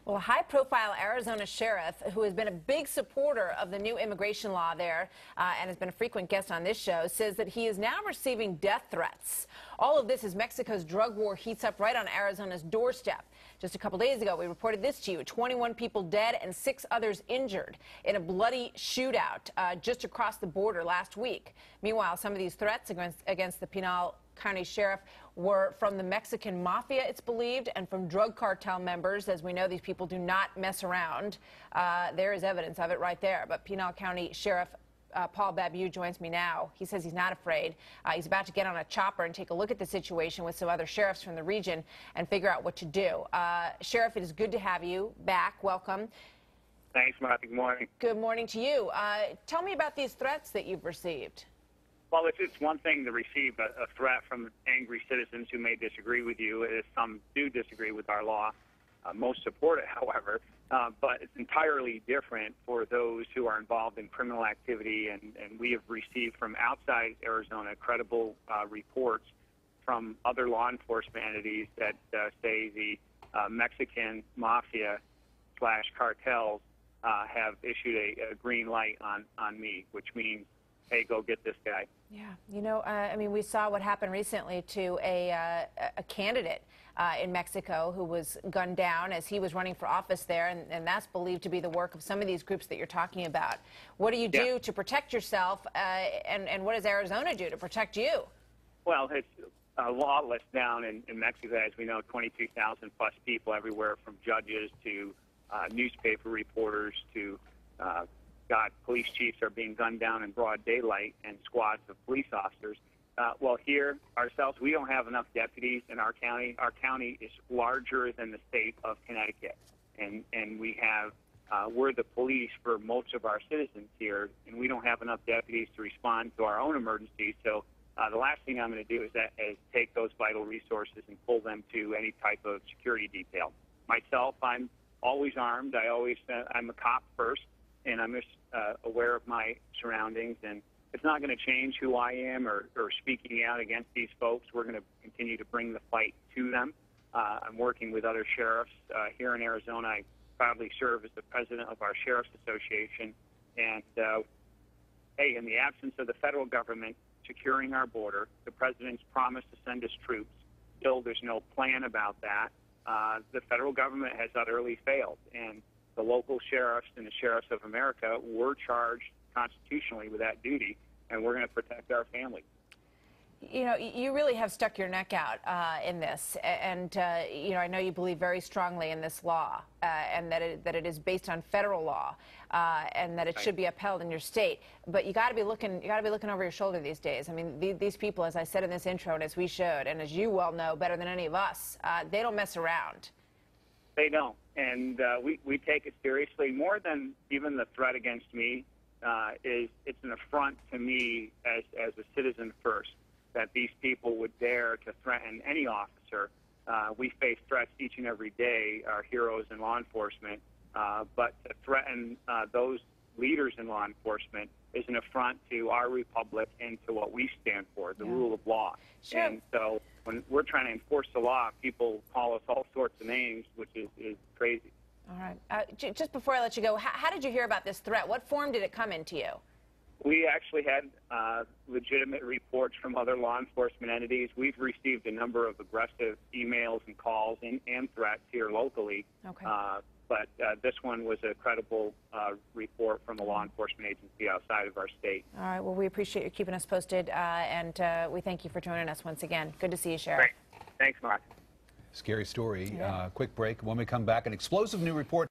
Well, a high-profile Arizona sheriff who has been a big supporter of the new immigration law there and has been a frequent guest on this show says that he is now receiving death threats. All of this as Mexico's drug war heats up right on Arizona's doorstep. Just a couple days ago, we reported this to you, 21 people dead and 6 others injured in a bloody shootout just across the border last week. Meanwhile, some of these threats against the Pinal County Sheriff were from the Mexican mafia, it's believed, and from drug cartel members. As we know, these people do not mess around. There is evidence of it right there. But Pinal County Sheriff Paul Babeu joins me now. He says he's not afraid. He's about to get on a chopper and take a look at the situation with some other sheriffs from the region and figure out what to do. Sheriff, it is good to have you back. Welcome. Thanks, Mark. Good morning. Good morning to you. Tell me about these threats that you've received. Well, it's one thing to receive a threat from angry citizens who may disagree with you. Some do disagree with our law. Most support it, however. But it's entirely different for those who are involved in criminal activity. And we have received from outside Arizona credible reports from other law enforcement entities that say the Mexican mafia / cartels have issued a green light on me, which means, hey, go get this guy. Yeah, you know, I mean, we saw what happened recently to a candidate in Mexico who was gunned down as he was running for office there, and that's believed to be the work of some of these groups that you're talking about. What do you do to protect yourself, and what does Arizona do to protect you? Well, it's lawless down in Mexico, as we know, 22,000 plus people everywhere, from judges to newspaper reporters to police chiefs are being gunned down in broad daylight, and squads of police officers. Well, here ourselves, we don't have enough deputies in our county. Our county is larger than the state of Connecticut, and we're the police for most of our citizens here, and we don't have enough deputies to respond to our own emergencies. So the last thing I'm going to do is take those vital resources and pull them to any type of security detail. Myself, I'm always armed. I'm a cop first, and I'm just aware of my surroundings, and it's not going to change who I am or speaking out against these folks. We're going to continue to bring the fight to them. I'm working with other sheriffs here in Arizona. I proudly serve as the president of our Sheriff's Association, and hey, in the absence of the federal government securing our border, the president's promise to send us troops, still there's no plan about that. The federal government has utterly failed, and the local sheriffs and the sheriffs of America were charged constitutionally with that duty, and we're going to protect our families. You know, you really have stuck your neck out in this, and you know, I know you believe very strongly in this law, and that it is based on federal law, and that it should be upheld in your state. But you got to be looking over your shoulder these days. I mean, these people, as I said in this intro, and as we showed, and as you well know better than any of us, they don't mess around. They don't, and we take it seriously. More than even the threat against me, it's an affront to me as a citizen first, that these people would dare to threaten any officer. We face threats each and every day, our heroes in law enforcement, but to threaten those leaders in law enforcement is an affront to our republic and to what we stand for, the rule of law. Sure. And so when we're trying to enforce the law, people call us all sorts of names, which is crazy. All right. Just before I let you go, how did you hear about this threat? What form did it come into you? We actually had legitimate reports from other law enforcement entities. We've received a number of aggressive emails and calls and threats here locally. Okay. But this one was a credible report from a law enforcement agency outside of our state. All right. Well, we appreciate you keeping us posted, and we thank you for joining us once again. Good to see you, Sheriff. Great. Thanks, Mark. Scary story. Quick break. When we come back, an explosive new report.